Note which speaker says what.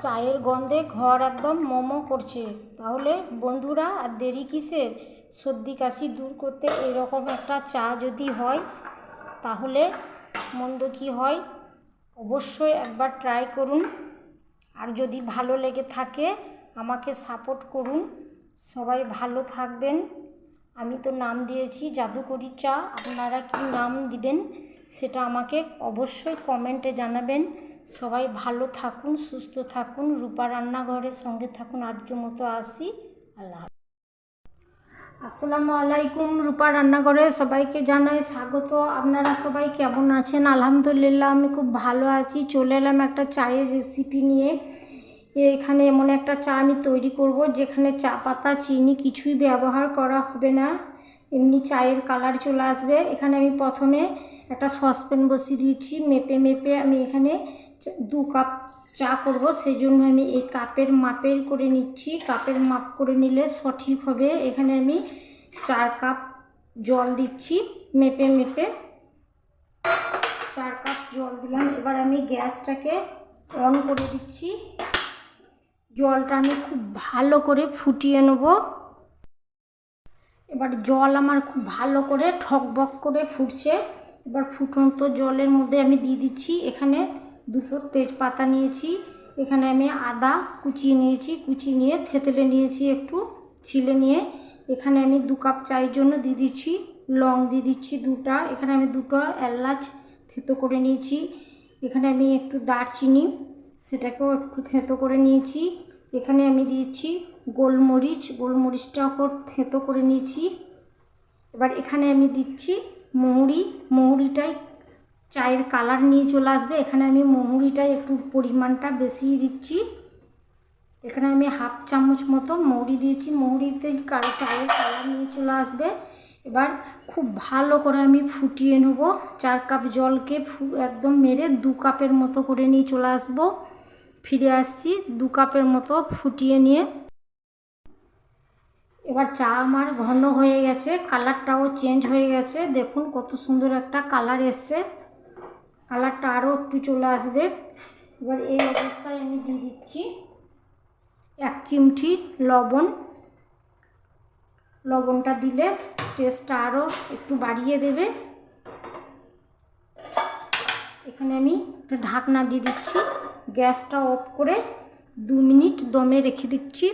Speaker 1: চায়ের গন্ধে ঘর একদম মোমো করছে। তাহলে বন্ধুরা আর দেরি কিসের? সর্দি কাশি দূর করতে এরকম একটা চা যদি হয় তাহলে মন্দ কি হয়? অবশ্যই একবার ট্রাই করুন। আর যদি ভালো লেগে থাকে আমাকে সাপোর্ট করুন। সবাই ভালো থাকবেন। আমি তো নাম দিয়েছি জাদুকরি চা, আপনারা কি নাম দিবেন সেটা আমাকে অবশ্যই কমেন্টে জানাবেন। সবাই ভালো থাকুন, সুস্থ থাকুন, রূপা রান্নাঘরের সঙ্গে থাকুন। আজকের মতো আসি, আল্লাহ। আসসালামু আলাইকুম। রূপা রান্নাঘরে সবাইকে জানাই স্বাগত। আপনারা সবাই কেমন আছেন? আলহামদুলিল্লাহ আমি খুব ভালো আছি। চলে এলাম একটা চায়ের রেসিপি নিয়ে। এখানে এমন একটা চা আমি তৈরি করব যেখানে চা পাতা চিনি কিছুই ব্যবহার করা হবে না, এমনি চায়ের কালার চলে আসবে। এখানে আমি প্রথমে একটা সসপ্যান বসিয়ে দিয়েছি। মেপে আমি এখানে 2 কাপ চা করব, সেই জন্য আমি এই কাপের মাপের করে নিচ্ছি। কাপের মাপ করে নিলে সঠিক হবে। এখানে আমি 4 কাপ জল দিচ্ছি। মেপে 4 কাপ জল দিলাম। এবার আমি গ্যাসটাকে অন করে দিচ্ছি। জলটা আমি খুব ভালো করে ফুটিয়ে নেব। এবার জল আমার খুব ভালো করে ঠকবক করে ফুটছে। এবার ফুটন্ত জলের মধ্যে আমি দিয়ে দিচ্ছি এখানে 2 তেজপাতা নিয়েছি। এখানে আমি আদা কুচিয়ে নিয়েছি, কুচিয়ে নিয়ে থেতলে নিয়েছি, একটু ছিলে নিয়ে এখানে আমি 2 কাপ চায়ের জন্য দিয়ে দিচ্ছি লং, দিয়ে দিচ্ছি 2টা। এখানে আমি 2টো এলাচ থেতো করে নিয়েছি। এখানে আমি একটু দারচিনি, সেটাকেও একটু থেতো করে নিয়েছি। এখানে আমি দিয়েছি গোলমরিচটাও থেতো করে নিয়েছি। এবার এখানে আমি দিচ্ছি মৌরিটাই চায়ের কালার নিয়ে চলে আসবে। এখানে আমি মৌরিটাই একটু পরিমাণটা বেশি দিচ্ছি। এখানে আমি 1/2 চামচ মতো মৌরি দিয়েছি। মৌরিতে চায়ের কালার নিয়ে চলে আসবে। এবার খুব ভালো করে আমি ফুটিয়ে নেব। 4 কাপ জলকে একদম মেরে 2 কাপের মতো করে নিয়ে চলে আসবো। ফিরে আসছি 2 কাপের মতো ফুটিয়ে নিয়ে। এবার চা আমার ঘন হয়ে গেছে, কালারটাও চেঞ্জ হয়ে গেছে। দেখুন কত সুন্দর একটা কালার এসছে। কালারটা আরও একটু চলে আসবে। এবার এই অবস্থায় আমি দিয়ে দিচ্ছি 1 চিমটি লবণ। লবণটা দিলে টেস্টটা আরও একটু বাড়িয়ে দেবে। এখানে আমি একটা ঢাকনা দিয়ে দিচ্ছি। গ্যাসটা অফ করে 2 মিনিট দমে রেখে দিচ্ছি।